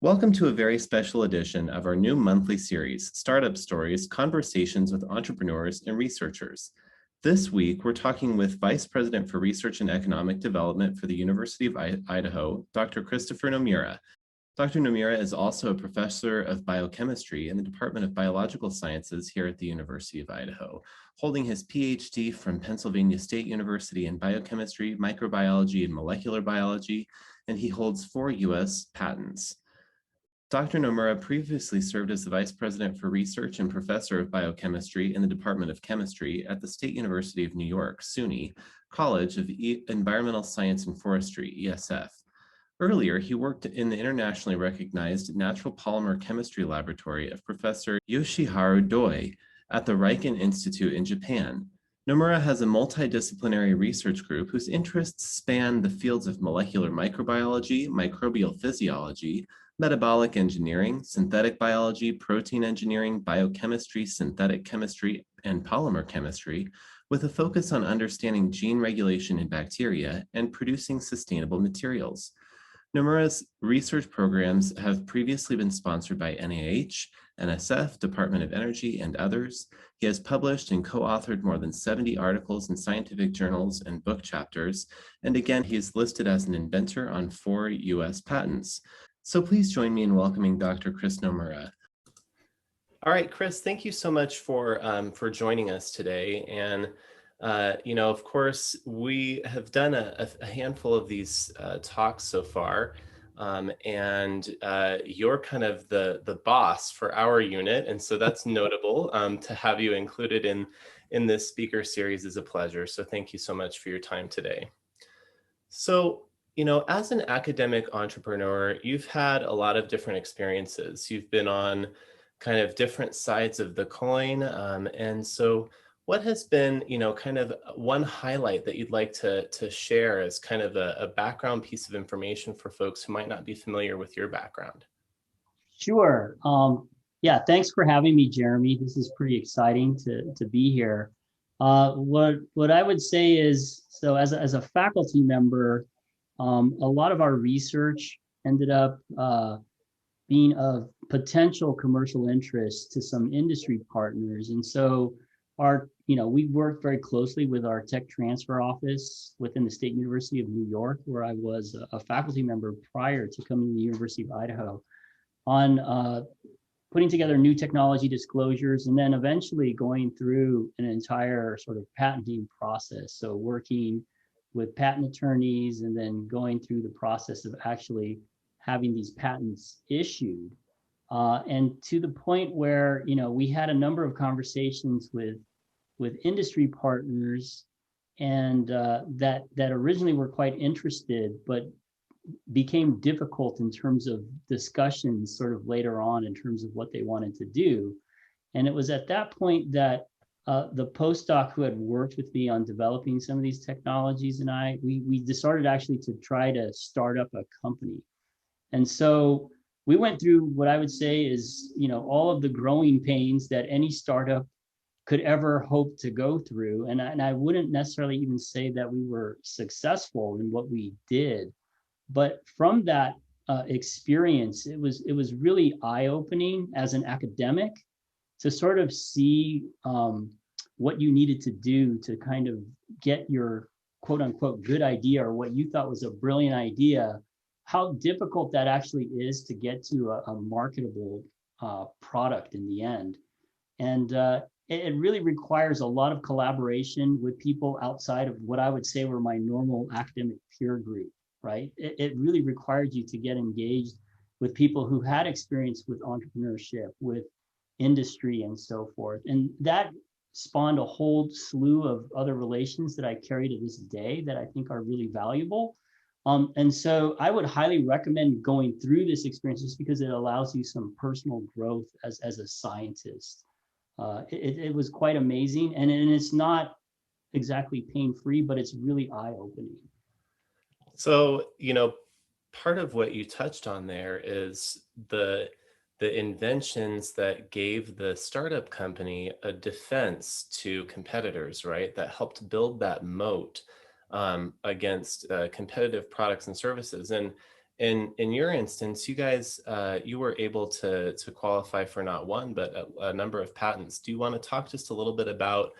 Welcome to a very special edition of our new monthly series, Startup Stories, Conversations with Entrepreneurs and Researchers. This week, we're talking with Vice President for Research and Economic Development for the University of Idaho, Dr. Christopher Nomura. Dr. Nomura is also a professor of biochemistry in the Department of Biological Sciences here at the University of Idaho, holding his PhD from Pennsylvania State University in biochemistry, microbiology, and molecular biology, and he holds 4 U.S. patents. Dr. Nomura previously served as the Vice President for Research and Professor of Biochemistry in the Department of Chemistry at the State University of New York, SUNY, College of Environmental Science and Forestry, ESF. Earlier, he worked in the internationally recognized Natural Polymer Chemistry Laboratory of Professor Yoshiharu Doi at the Riken Institute in Japan. Nomura has a multidisciplinary research group whose interests span the fields of molecular microbiology, microbial physiology, metabolic engineering, synthetic biology, protein engineering, biochemistry, synthetic chemistry, and polymer chemistry, with a focus on understanding gene regulation in bacteria and producing sustainable materials. Nomura's research programs have previously been sponsored by NIH, NSF, Department of Energy, and others. He has published and co-authored more than 70 articles in scientific journals and book chapters. And again, he is listed as an inventor on 4 US patents. So please join me in welcoming Dr. Chris Nomura. All right, Chris, thank you so much for joining us today. And of course, we have done a handful of these talks so far, and you're kind of the boss for our unit, and so that's notable. To have you included in this speaker series is a pleasure. So thank you so much for your time today. So, as an academic entrepreneur, you've had a lot of different experiences. You've been on kind of different sides of the coin. And so what has been, kind of one highlight that you'd like to share as kind of a background piece of information for folks who might not be familiar with your background? Sure. Yeah, thanks for having me, Jeremy. This is pretty exciting to be here. What I would say is, so as a faculty member, a lot of our research ended up being of potential commercial interest to some industry partners. And so we worked very closely with our tech transfer office within the State University of New York, where I was a faculty member prior to coming to the University of Idaho, on putting together new technology disclosures, and then eventually going through an entire sort of patenting process. So working with patent attorneys and then going through the process of actually having these patents issued. And to the point where, we had a number of conversations with industry partners, and that originally were quite interested, but became difficult in terms of discussions sort of later on in terms of what they wanted to do. And it was at that point that the postdoc who had worked with me on developing some of these technologies and we decided actually to try to start up a company. And so we went through what I would say is, all of the growing pains that any startup could ever hope to go through. And I wouldn't necessarily even say that we were successful in what we did. But from that experience, it was really eye-opening as an academic to sort of see what you needed to do to kind of get your quote unquote good idea, or what you thought was a brilliant idea, how difficult that actually is to get to a marketable product in the end. And it really requires a lot of collaboration with people outside of what I would say were my normal academic peer group. Right? It really required you to get engaged with people who had experience with entrepreneurship, with industry, and so forth. And that spawned a whole slew of other relations that I carry to this day that I think are really valuable. And so I would highly recommend going through this experience, just because it allows you some personal growth as a scientist. It was quite amazing, and it's not exactly pain-free, but it's really eye-opening. So, part of what you touched on there is the inventions that gave the startup company a defense to competitors, right? That helped build that moat against competitive products and services. And in your instance, you guys, you were able to qualify for not one, but a number of patents. Do you want to talk just a little bit about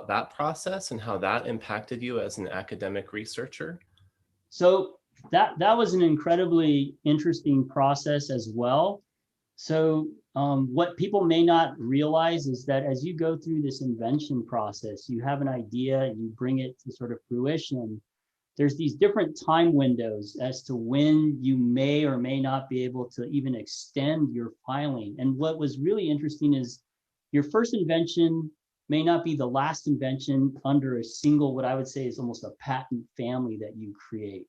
that process and how that impacted you as an academic researcher? So that was an incredibly interesting process as well. So what people may not realize is that as you go through this invention process, you have an idea and you bring it to sort of fruition. There's these different time windows as to when you may or may not be able to even extend your filing. And what was really interesting is your first invention may not be the last invention under a single, what I would say is almost a patent family that you create.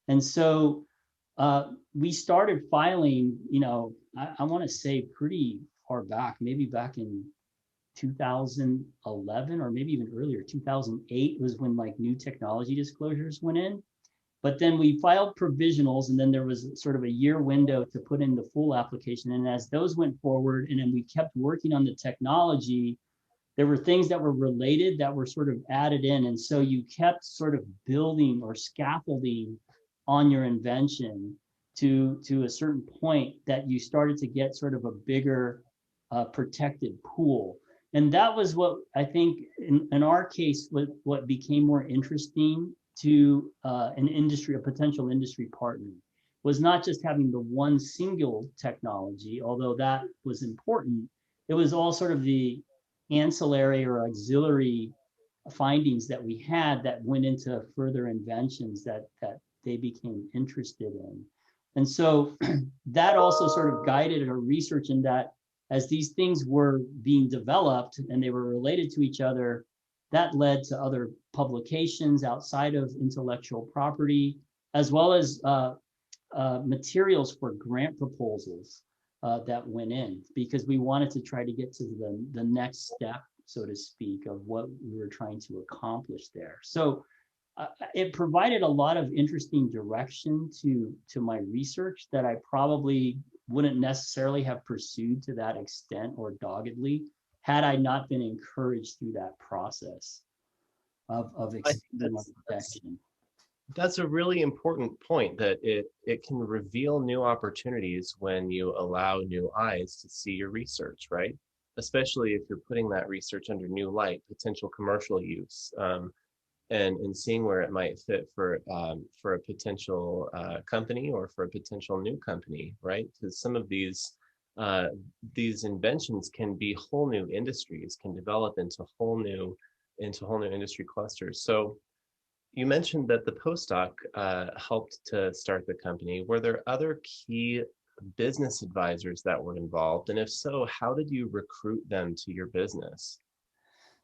And so we started filing, I want to say pretty far back, maybe back in 2011 or maybe even earlier. 2008 was when like new technology disclosures went in. But then we filed provisionals, and then there was sort of a year window to put in the full application. And as those went forward, and then we kept working on the technology, there were things that were related that were sort of added in. And so you kept sort of building or scaffolding on your invention to a certain point that you started to get sort of a bigger protected pool. And that was what I think in our case, what became more interesting to an industry, a potential industry partner, was not just having the one single technology, although that was important. It was all sort of the ancillary or auxiliary findings that we had that went into further inventions that they became interested in. And so that also sort of guided our research in that as these things were being developed and they were related to each other, that led to other publications outside of intellectual property, as well as materials for grant proposals that went in, because we wanted to try to get to the next step, so to speak, of what we were trying to accomplish there. So it provided a lot of interesting direction to my research that I probably wouldn't necessarily have pursued to that extent or doggedly had I not been encouraged through that process of extending my protection. That's a really important point, that it can reveal new opportunities when you allow new eyes to see your research, right? Especially if you're putting that research under new light, potential commercial use, and seeing where it might fit for a potential company or for a potential new company, right? Because some of these inventions can be whole new industries, can develop into whole new industry clusters. So you mentioned that the postdoc helped to start the company. Were there other key business advisors that were involved? And if so, how did you recruit them to your business?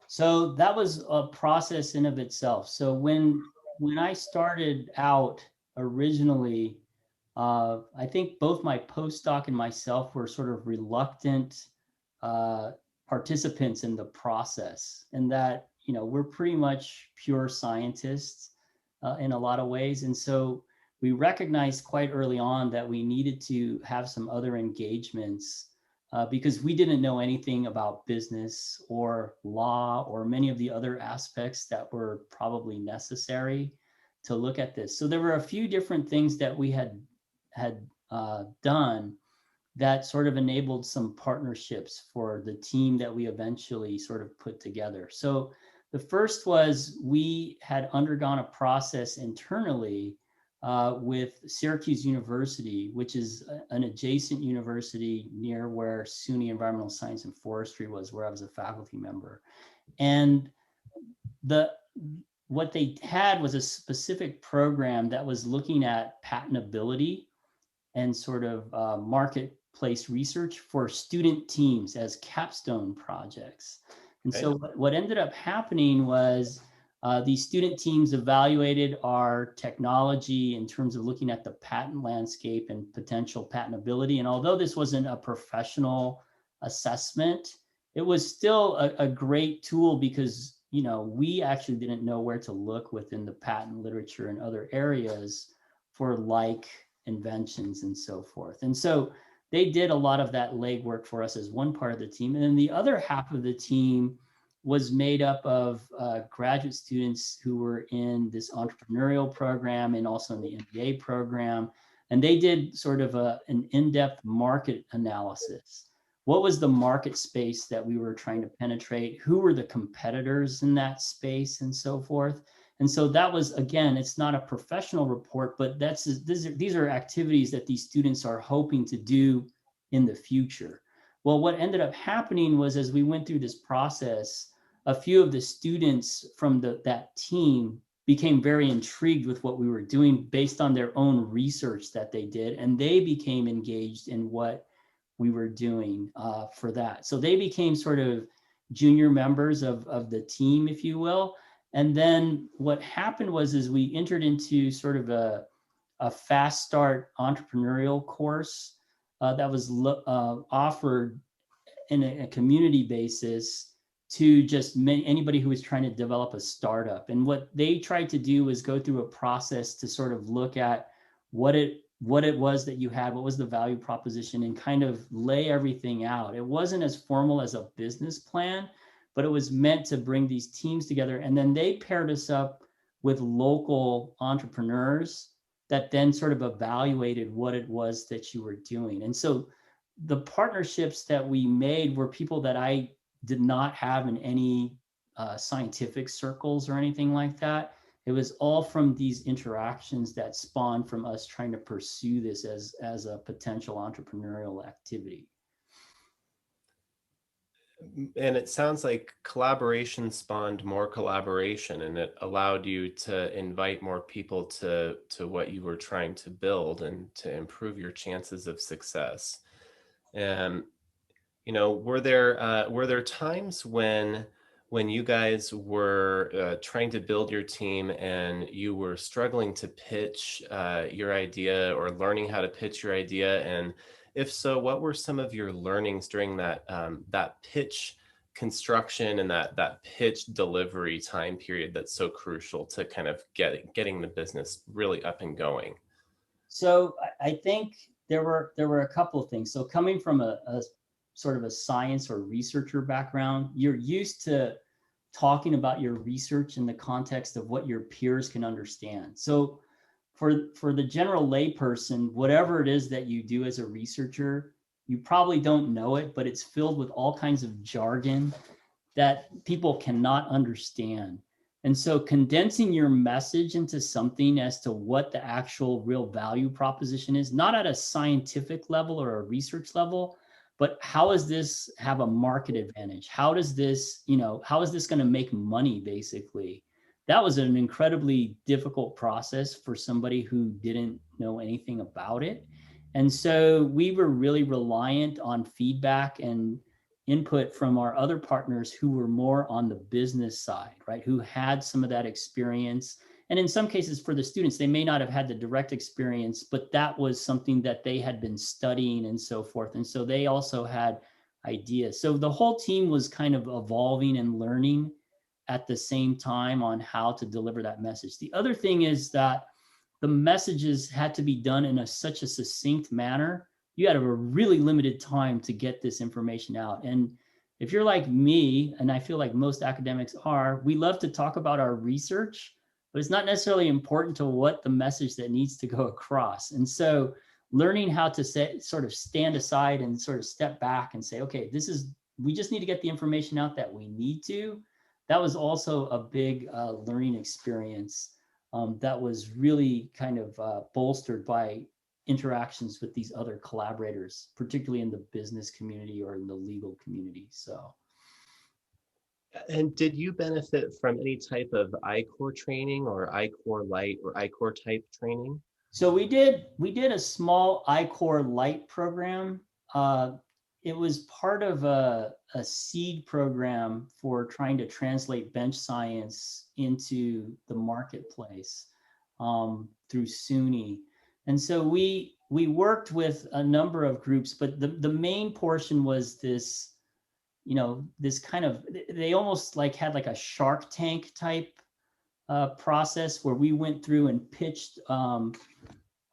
So that was a process in of itself. So when I started out originally, I think both my postdoc and myself were sort of reluctant participants in the process, and that we're pretty much pure scientists in a lot of ways, and so we recognized quite early on that we needed to have some other engagements because we didn't know anything about business or law or many of the other aspects that were probably necessary to look at this. So there were a few different things that we had done that sort of enabled some partnerships for the team that we eventually sort of put together. So the first was we had undergone a process internally with Syracuse University, which is an adjacent university near where SUNY Environmental Science and Forestry was, where I was a faculty member. And what they had was a specific program that was looking at patentability and sort of marketplace research for student teams as capstone projects. And so what ended up happening was these student teams evaluated our technology in terms of looking at the patent landscape and potential patentability. And although this wasn't a professional assessment, it was still a great tool because we actually didn't know where to look within the patent literature and other areas for like inventions and so forth. And so they did a lot of that legwork for us as one part of the team. And then the other half of the team was made up of graduate students who were in this entrepreneurial program and also in the MBA program, And they did sort of an in-depth market analysis. What was the market space that we were trying to penetrate? Who were the competitors in that space and so forth? And so that was, again, it's not a professional report, but these are activities that these students are hoping to do in the future. Well, what ended up happening was, as we went through this process, a few of the students from that team became very intrigued with what we were doing based on their own research that they did, and they became engaged in what we were doing for that. So they became sort of junior members of the team, if you will. And then what happened was, is we entered into sort of a fast start entrepreneurial course that was offered in a community basis to just anybody who was trying to develop a startup. And what they tried to do was go through a process to sort of look at what it was that you had, what was the value proposition, and kind of lay everything out. It wasn't as formal as a business plan, but it was meant to bring these teams together. And then they paired us up with local entrepreneurs that then sort of evaluated what it was that you were doing. And so the partnerships that we made were people that I did not have in any scientific circles or anything like that. It was all from these interactions that spawned from us trying to pursue this as a potential entrepreneurial activity. And it sounds like collaboration spawned more collaboration, and it allowed you to invite more people to what you were trying to build and to improve your chances of success. And were there times when you guys were trying to build your team and you were struggling to pitch your idea, or learning how to pitch your idea? And if so, what were some of your learnings during that pitch construction and that pitch delivery time period that's so crucial to kind of getting the business really up and going? So I think there were a couple of things. So coming from a sort of a science or researcher background, you're used to talking about your research in the context of what your peers can understand. So for the general layperson, whatever it is that you do as a researcher, you probably don't know it, but it's filled with all kinds of jargon that people cannot understand. And so condensing your message into something as to what the actual real value proposition is, not at a scientific level or a research level, but how does this have a market advantage? How is this going to make money, basically? That was an incredibly difficult process for somebody who didn't know anything about it. And so we were really reliant on feedback and input from our other partners who were more on the business side, right? Who had some of that experience. And in some cases for the students, they may not have had the direct experience, but that was something that they had been studying and so forth. And so they also had ideas. So the whole team was kind of evolving and learning at the same time on how to deliver that message. The other thing is that the messages had to be done in such a succinct manner. You had a really limited time to get this information out. And if you're like me, and I feel like most academics are, we love to talk about our research, but it's not necessarily important to what the message that needs to go across. And so learning how to sort of stand aside and sort of step back and say, okay, we just need to get the information out that we need to. That was also a big learning experience that was really kind of bolstered by interactions with these other collaborators, particularly in the business community or in the legal community. So. And did you benefit from any type of I-Corps training, or I-Corps Light, or I-Corps type training? So we did a small I-Corps Light program. It was part of a seed program for trying to translate bench science into the marketplace through SUNY. And so we worked with a number of groups, but the main portion was this, this kind of, they almost had like a Shark Tank type process where we went through and pitched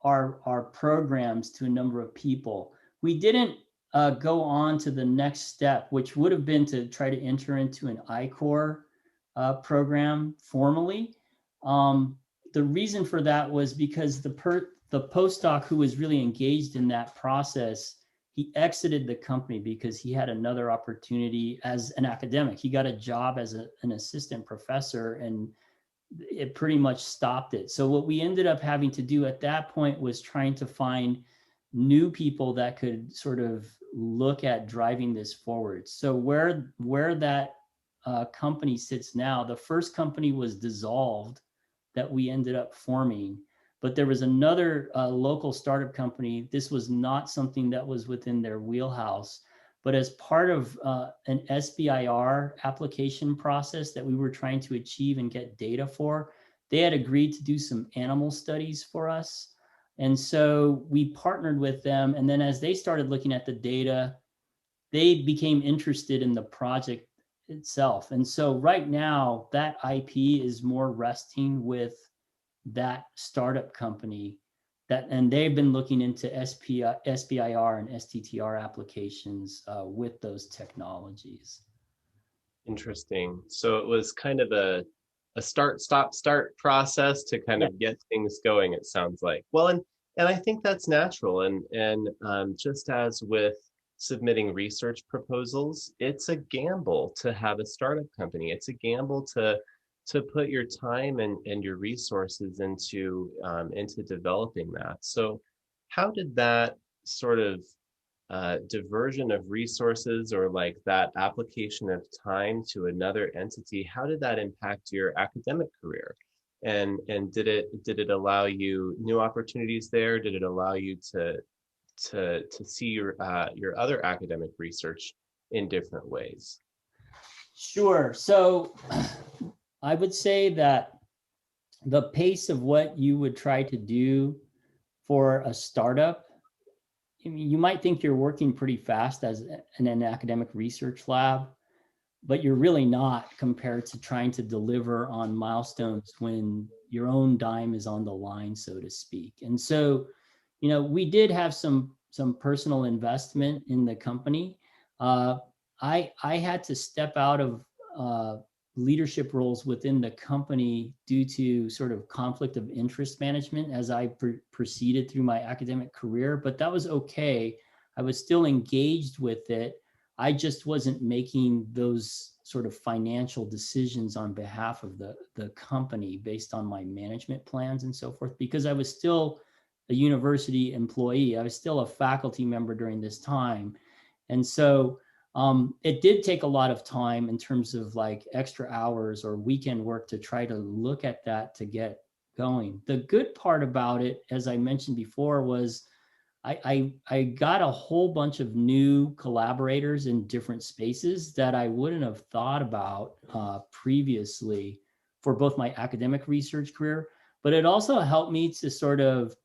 our programs to a number of people. We didn't go on to the next step, which would have been to try to enter into an I-Corps program formally. The reason for that was because the postdoc who was really engaged in that process, he exited the company because he had another opportunity as an academic. He got a job as an assistant professor, and it pretty much stopped it. So what we ended up having to do at that point was trying to find new people that could sort of look at driving this forward. So where that company sits now, the first company was dissolved that we ended up forming, but there was another local startup company. This was not something that was within their wheelhouse, but as part of an SBIR application process that we were trying to achieve and get data for, they had agreed to do some animal studies for us. And so we partnered with them. And then as they started looking at the data, they became interested in the project itself. And so right now, that IP is more resting with that startup company and they've been looking into SBIR and STTR applications with those technologies. Interesting. So it was kind of a start, stop, start process to kind of get things going, it sounds like. Well, and I think that's natural. And just as with submitting research proposals, it's a gamble to have a startup company. It's a gamble to put your time and your resources into developing that. So how did that sort of diversion of resources, or like that application of time to another entity, how did that impact your academic career? And did it allow you new opportunities there? Did it allow you to see your other academic research in different ways? Sure. So I would say that the pace of what you would try to do for a startup, I mean, you might think you're working pretty fast as in an academic research lab, but you're really not compared to trying to deliver on milestones when your own dime is on the line, so to speak. And so, we did have some personal investment in the company. I had to step out of leadership roles within the company due to sort of conflict of interest management as I proceeded through my academic career, but that was okay. I was still engaged with it. I just wasn't making those sort of financial decisions on behalf of the company based on my management plans and so forth, because I was still a university employee. I was still a faculty member during this time. And so it did take a lot of time in terms of like extra hours or weekend work to try to look at that to get going. The good part about it, as I mentioned before, was I got a whole bunch of new collaborators in different spaces that I wouldn't have thought about previously for both my academic research career, but it also helped me to sort of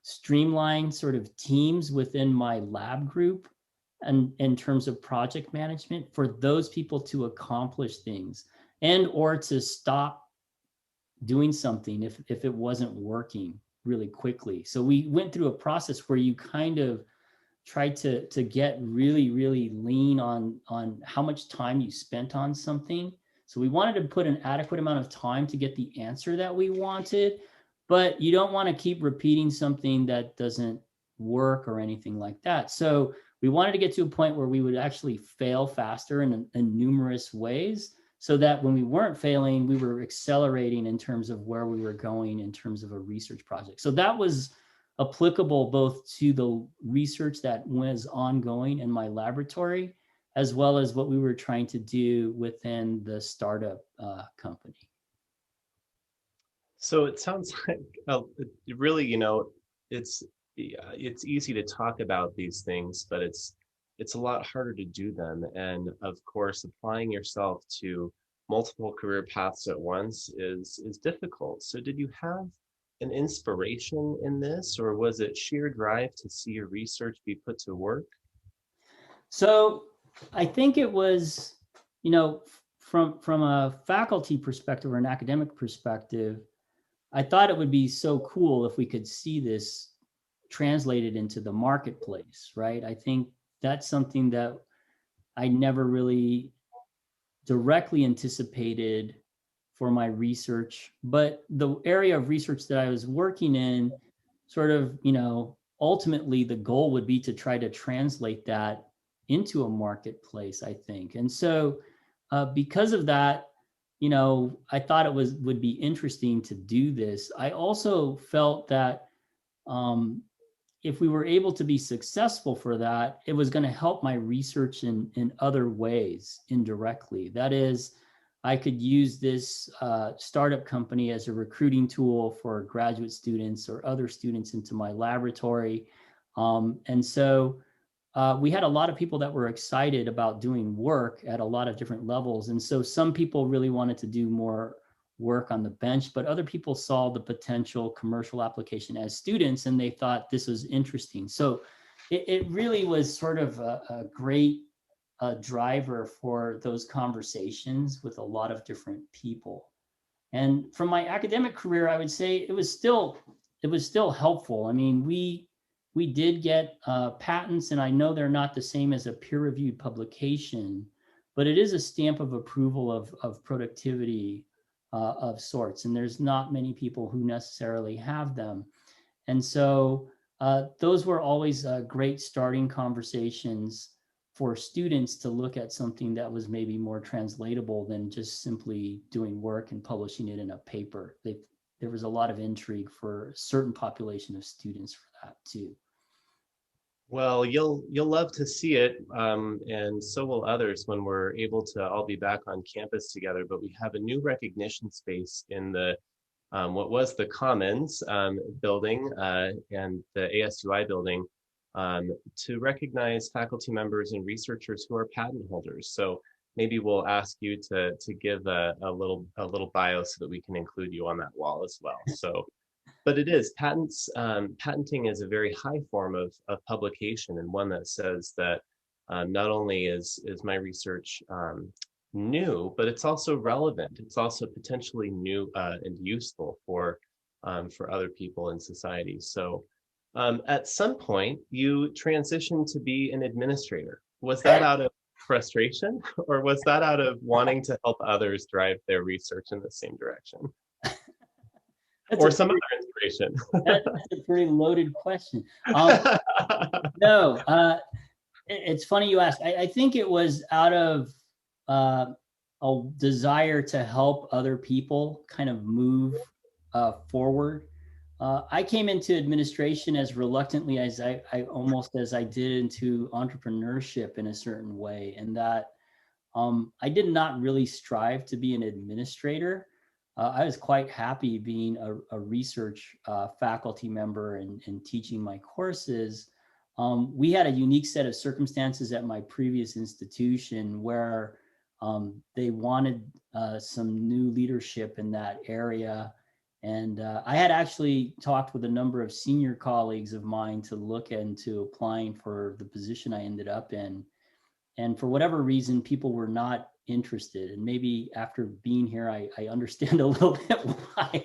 streamline sort of teams within my lab group and in terms of project management for those people to accomplish things and or to stop doing something if it wasn't working really quickly. So we went through a process where you kind of try to get really, really lean on how much time you spent on something. So we wanted to put an adequate amount of time to get the answer that we wanted, but you don't want to keep repeating something that doesn't work or anything like that. So we wanted to get to a point where we would actually fail faster in numerous ways, so that when we weren't failing, we were accelerating in terms of where we were going in terms of a research project. So that was applicable both to the research that was ongoing in my laboratory, as well as what we were trying to do within the startup company. So it sounds like really, it's easy to talk about these things, but it's a lot harder to do them. And of course, applying yourself to multiple career paths at once is difficult. So did you have an inspiration in this, or was it sheer drive to see your research be put to work? So I think it was, from a faculty perspective or an academic perspective, I thought it would be so cool if we could see this translated into the marketplace, right? I think that's something that I never really directly anticipated for my research, but the area of research that I was working in sort of, ultimately the goal would be to try to translate that into a marketplace, I think. And so because of that, I thought it would be interesting to do this. I also felt that if we were able to be successful for that, it was going to help my research in other ways indirectly. That is, I could use this startup company as a recruiting tool for graduate students or other students into my laboratory. And so we had a lot of people that were excited about doing work at a lot of different levels. And so some people really wanted to do more work on the bench, but other people saw the potential commercial application as students, and they thought this was interesting. So it really was sort of a great driver for those conversations with a lot of different people. And from my academic career, I would say it was still helpful. I mean, we did get patents, and I know they're not the same as a peer-reviewed publication, but it is a stamp of approval of productivity of sorts. And there's not many people who necessarily have them. And so those were always great starting conversations for students to look at something that was maybe more translatable than just simply doing work and publishing it in a paper. There was a lot of intrigue for a certain population of students for that too. Well, you'll love to see it, and so will others when we're able to all be back on campus together. But we have a new recognition space in the what was the Commons building and the ASUI building to recognize faculty members and researchers who are patent holders. So maybe we'll ask you to give a little bio so that we can include you on that wall as well. So. But it is patenting is a very high form of publication, and one that says that not only is my research new, but it's also relevant. It's also potentially new and useful for other people in society. So at some point, you transitioned to be an administrator. Was that out of frustration, or was that out of wanting to help others drive their research in the same direction? Or some other inspiration? That's a pretty loaded question. No, it's funny you ask. I think it was out of a desire to help other people kind of move forward. I came into administration as reluctantly as I almost as I did into entrepreneurship in a certain way, and that I did not really strive to be an administrator. I was quite happy being a research faculty member and teaching my courses. We had a unique set of circumstances at my previous institution where they wanted some new leadership in that area. And I had actually talked with a number of senior colleagues of mine to look into applying for the position I ended up in. And for whatever reason, people were not interested. And maybe after being here, I understand a little bit why.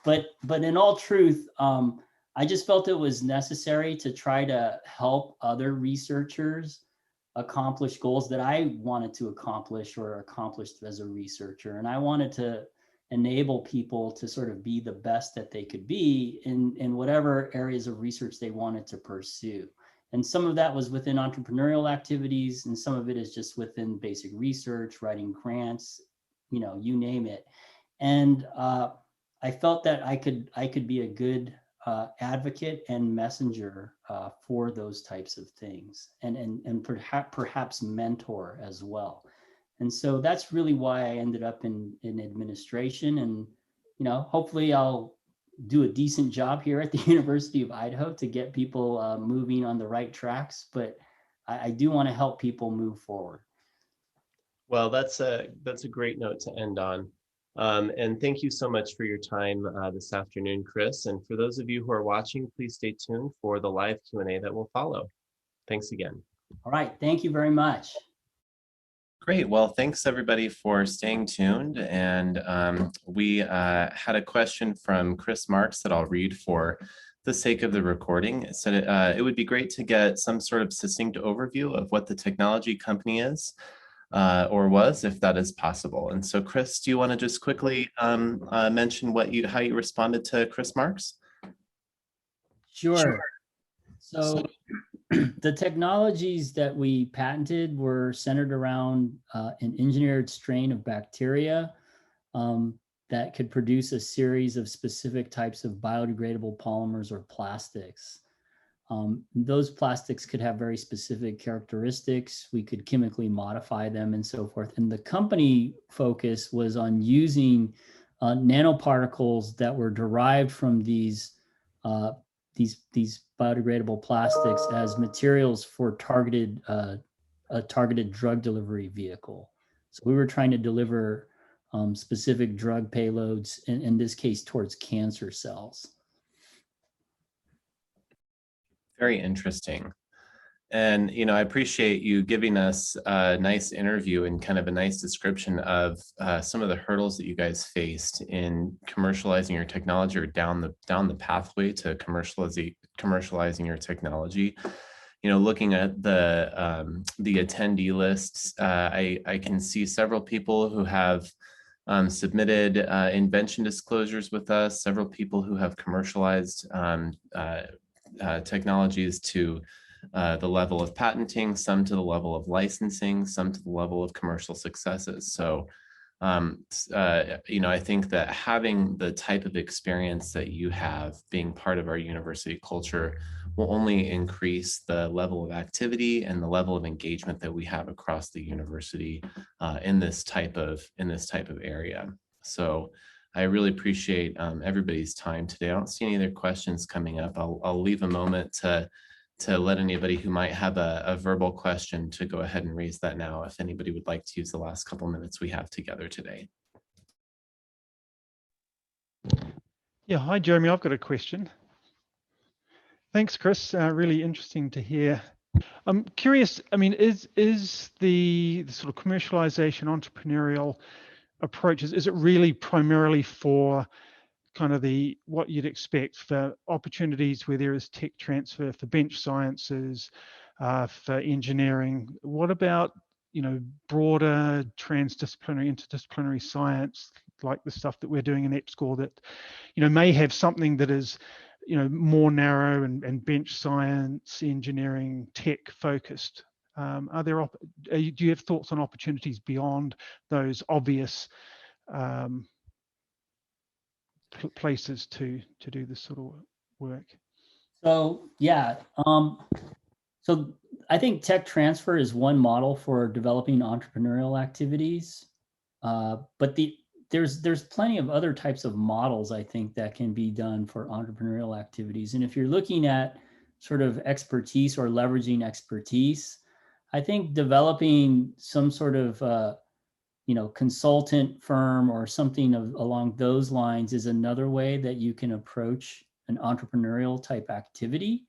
But in all truth, I just felt it was necessary to try to help other researchers accomplish goals that I wanted to accomplish or accomplished as a researcher. And I wanted to enable people to sort of be the best that they could be in whatever areas of research they wanted to pursue. And some of that was within entrepreneurial activities, and some of it is just within basic research, writing grants, you name it. And I felt that I could be a good advocate and messenger for those types of things, and perhaps mentor as well. And so that's really why I ended up in administration. And hopefully I'll do a decent job here at the University of Idaho to get people moving on the right tracks. But I do want to help people move forward. Well, that's a great note to end on. And thank you so much for your time this afternoon, Chris. And for those of you who are watching, please stay tuned for the live Q&A that will follow. Thanks again. All right. Thank you very much. Great. Well, thanks everybody for staying tuned. And we had a question from Chris Marks that I'll read for the sake of the recording. It said it would be great to get some sort of succinct overview of what the technology company is or was, if that is possible. And so, Chris, do you want to just quickly mention how you responded to Chris Marks? Sure. So the technologies that we patented were centered around an engineered strain of bacteria that could produce a series of specific types of biodegradable polymers or plastics. Those plastics could have very specific characteristics. We could chemically modify them and so forth. And the company focus was on using nanoparticles that were derived from these biodegradable plastics as materials for a targeted drug delivery vehicle. So we were trying to deliver specific drug payloads, in this case, towards cancer cells. Very interesting. And, I appreciate you giving us a nice interview and kind of a nice description of some of the hurdles that you guys faced in commercializing your technology, or down the pathway to commercializing your technology. Looking at the attendee lists, I can see several people who have submitted invention disclosures with us, several people who have commercialized technologies to the level of patenting, some to the level of licensing, some to the level of commercial successes. So, I think that having the type of experience that you have being part of our university culture will only increase the level of activity and the level of engagement that we have across the university in this type of area. So I really appreciate everybody's time today. I don't see any other questions coming up. I'll leave a moment to let anybody who might have a verbal question to go ahead and raise that now, if anybody would like to use the last couple minutes we have together today. Yeah, hi Jeremy, I've got a question. Thanks, Chris. Really interesting to hear. I'm curious, is the sort of commercialization entrepreneurial approaches, is it really primarily for kind of what you'd expect for opportunities where there is tech transfer for bench sciences, for engineering? What about, broader transdisciplinary, interdisciplinary science, like the stuff that we're doing in EPSCoR that, may have something that is, more narrow and bench science, engineering, tech focused? Do you have thoughts on opportunities beyond those obvious places to do this sort of work? So yeah, so I think tech transfer is one model for developing entrepreneurial activities, but there's plenty of other types of models, I think, that can be done for entrepreneurial activities. And if you're looking at sort of expertise or leveraging expertise, I think developing some sort of consultant firm or something along those lines is another way that you can approach an entrepreneurial type activity.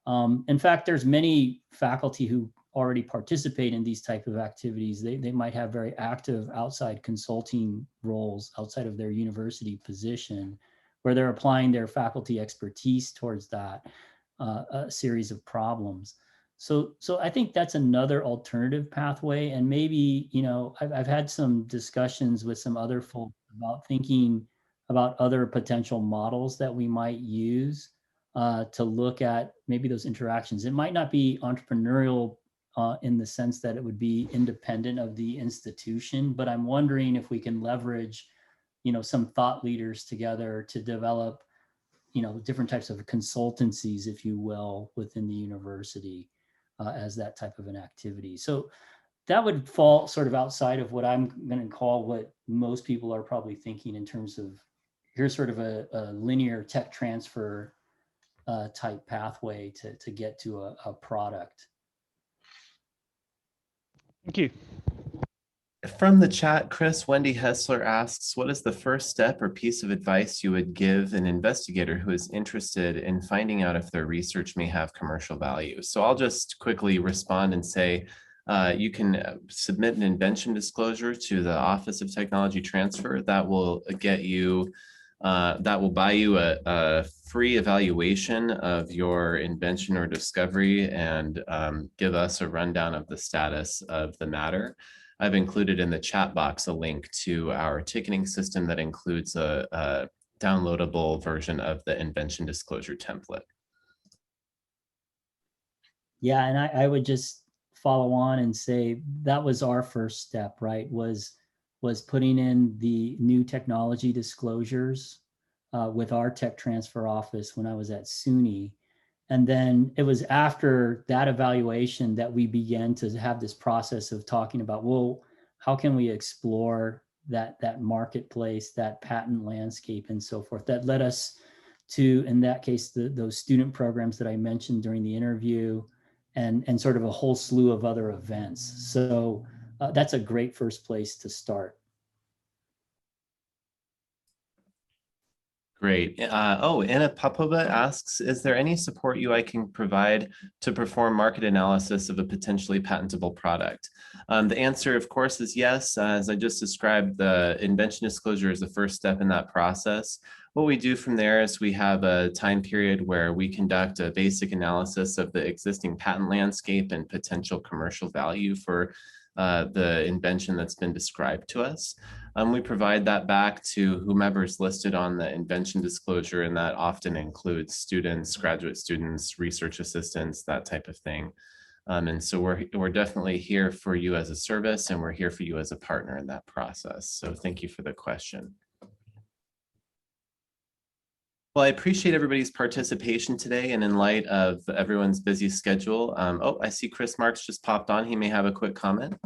In fact, there's many faculty who already participate in these type of activities. They might have very active outside consulting roles outside of their university position, where they're applying their faculty expertise towards that a series of problems. So I think that's another alternative pathway. And maybe, I've had some discussions with some other folks about thinking about other potential models that we might use to look at maybe those interactions. It might not be entrepreneurial in the sense that it would be independent of the institution, but I'm wondering if we can leverage, some thought leaders together to develop, different types of consultancies, if you will, within the university. As that type of an activity. So that would fall sort of outside of what I'm going to call what most people are probably thinking in terms of, here's sort of a linear tech transfer type pathway to get to a product. Thank you. From the chat, Chris, Wendy Hessler asks, what is the first step or piece of advice you would give an investigator who is interested in finding out if their research may have commercial value? So I'll just quickly respond and say, you can submit an invention disclosure to the Office of Technology Transfer. That will get you, that will buy you a free evaluation of your invention or discovery and give us a rundown of the status of the matter. I've included in the chat box a link to our ticketing system that includes a downloadable version of the invention disclosure template. Yeah, and I would just follow on and say that was our first step, right? Was putting in the new technology disclosures with our tech transfer office when I was at SUNY. And then it was after that evaluation that we began to have this process of talking about, well, how can we explore that marketplace, that patent landscape, and so forth. That led us to, in that case, those student programs that I mentioned during the interview, and sort of a whole slew of other events. So that's a great first place to start. Great. Anna Popova asks, is there any support UI can provide to perform market analysis of a potentially patentable product? The answer, of course, is yes. As I just described, the invention disclosure is the first step in that process. What we do from there is we have a time period where we conduct a basic analysis of the existing patent landscape and potential commercial value for the invention that's been described to us. We provide that back to whomever's listed on the invention disclosure, and that often includes students, graduate students, research assistants, that type of thing. And so we're definitely here for you as a service, and we're here for you as a partner in that process. So thank you for the question. Well, I appreciate everybody's participation today, and in light of everyone's busy schedule, I see Chris Marks just popped on. He may have a quick comment.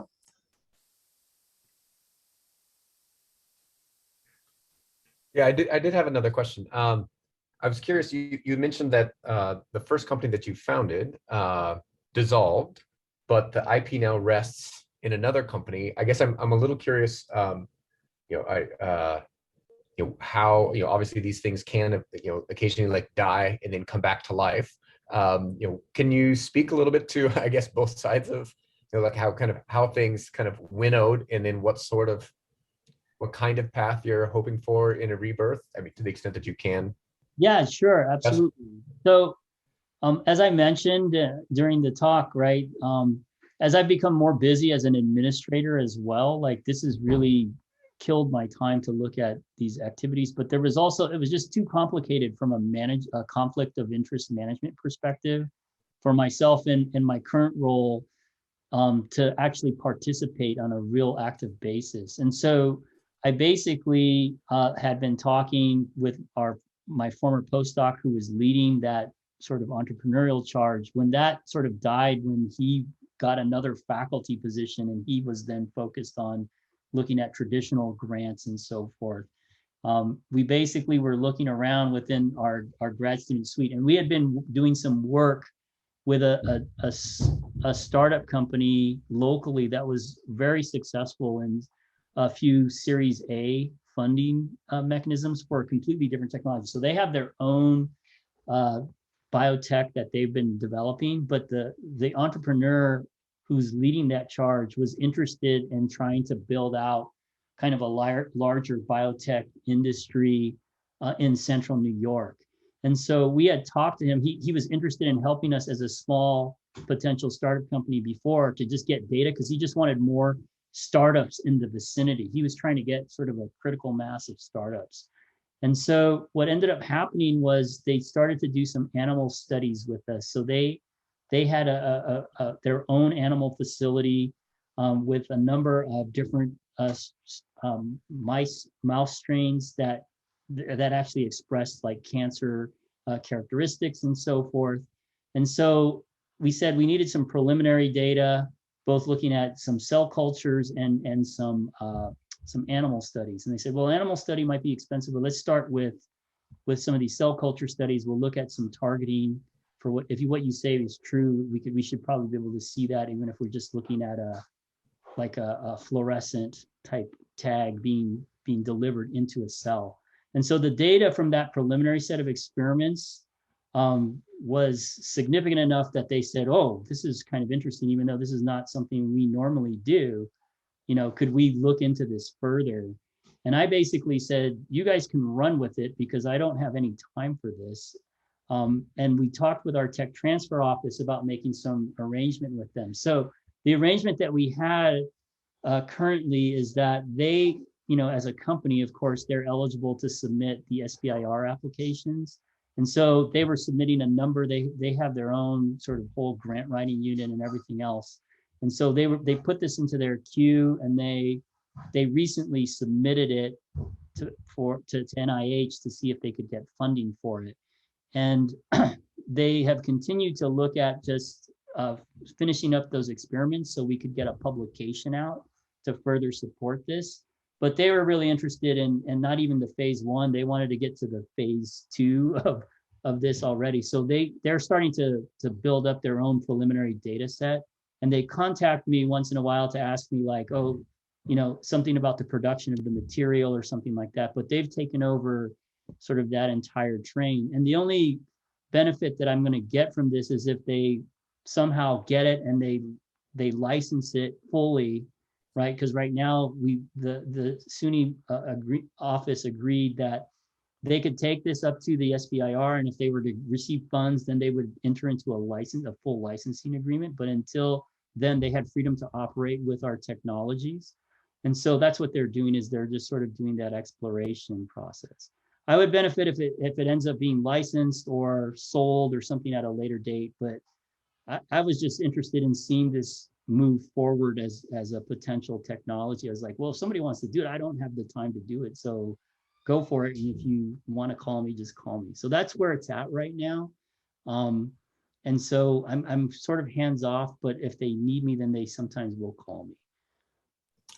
Yeah, I did have another question. I was curious, you mentioned that the first company that you founded dissolved, but the IP now rests in another company. I guess I'm a little curious, how, obviously these things can, occasionally like die and then come back to life. Can you speak a little bit to, I guess, both sides of, like how things kind of winnowed, and then what kind of path you're hoping for in a rebirth? I mean, to the extent that you can. Yeah, sure, absolutely. So, as I mentioned during the talk, right, as I've become more busy as an administrator as well, like this has really killed my time to look at these activities. But there was also, it was just too complicated from a conflict of interest management perspective for myself in my current role to actually participate on a real active basis. And so I basically had been talking with my former postdoc who was leading that sort of entrepreneurial charge. When that sort of died, when he got another faculty position and he was then focused on looking at traditional grants and so forth, we basically were looking around within our grad student suite, and we had been doing some work with a startup company locally that was very successful in a few Series A funding mechanisms for a completely different technology. So they have their own biotech that they've been developing, but the entrepreneur who's leading that charge was interested in trying to build out kind of a larger biotech industry in central New York. And so we had talked to him. He was interested in helping us as a small potential startup company before to just get data, because he just wanted more startups in the vicinity. He was trying to get sort of a critical mass of startups. And so what ended up happening was they started to do some animal studies with us. So they had their own animal facility with a number of different mouse strains that actually expressed like cancer characteristics and so forth. And so we said we needed some preliminary data, both looking at some cell cultures and some animal studies. And they said, well, animal study might be expensive, but let's start with some of these cell culture studies. We'll look at some targeting for what you say is true. We should probably be able to see that even if we're just looking at a fluorescent type tag being delivered into a cell. And so the data from that preliminary set of experiments was significant enough that they said, oh, this is kind of interesting, even though this is not something we normally do. Could we look into this further? And I basically said, you guys can run with it because I don't have any time for this. And we talked with our tech transfer office about making some arrangement with them. So the arrangement that we had currently is that they, as a company, of course, they're eligible to submit the SBIR applications. And so they were submitting a number. They have their own sort of whole grant writing unit and everything else. And so they put this into their queue, and they recently submitted it to NIH to see if they could get funding for it. And they have continued to look at just finishing up those experiments so we could get a publication out to further support this. But they were really interested in not even the phase 1. They wanted to get to the phase 2 of this already. So they're starting to build up their own preliminary data set. And they contact me once in a while to ask me like, oh, you know, something about the production of the material or something like that. But they've taken over sort of that entire train. And the only benefit that I'm going to get from this is if they somehow get it and they license it fully, right? Because right now the SUNY office agreed that they could take this up to the SBIR, and if they were to receive funds, then they would enter into a full licensing agreement. But until then, they had freedom to operate with our technologies. And so that's what they're doing, is they're just sort of doing that exploration process. I would benefit if it ends up being licensed or sold or something at a later date, but I was just interested in seeing this move forward as a potential technology. I was like, well, if somebody wants to do it, I don't have the time to do it. So go for it. And if you want to call me, just call me. So that's where it's at right now. And so I'm sort of hands off, but if they need me, then they sometimes will call me.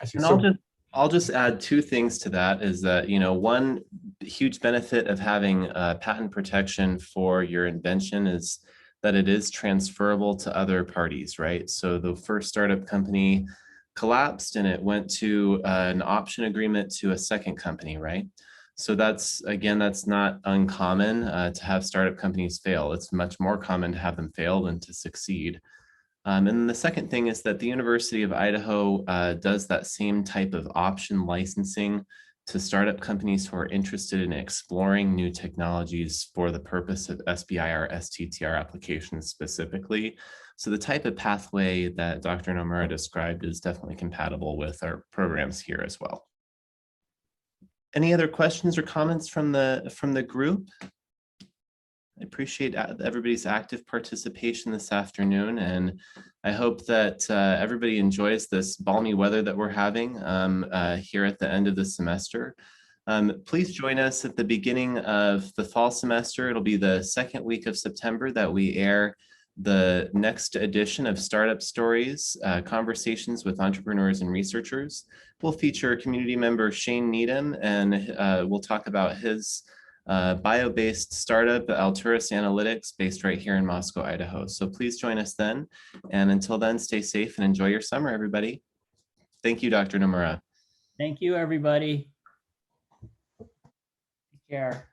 I see. And So, I'll just add 2 things to that, is that, you know, one huge benefit of having patent protection for your invention is that it is transferable to other parties, right? So the first startup company collapsed and it went to an option agreement to a second company, right? So that's not uncommon to have startup companies fail. It's much more common to have them fail than to succeed. And the second thing is that the University of Idaho does that same type of option licensing to startup companies who are interested in exploring new technologies for the purpose of SBIR, STTR applications specifically. So the type of pathway that Dr. Nomura described is definitely compatible with our programs here as well. Any other questions or comments from the group? I appreciate everybody's active participation this afternoon, and I hope that everybody enjoys this balmy weather that we're having here at the end of the semester. Please join us at the beginning of the fall semester. It'll be the second week of September that we air the next edition of Startup Stories, Conversations with Entrepreneurs and Researchers. We'll feature community member Shane Needham, and we'll talk about his bio-based startup, Alturas Analytics, based right here in Moscow, Idaho. So please join us then. And until then, stay safe and enjoy your summer, everybody. Thank you, Dr. Nomura. Thank you, everybody. Take care.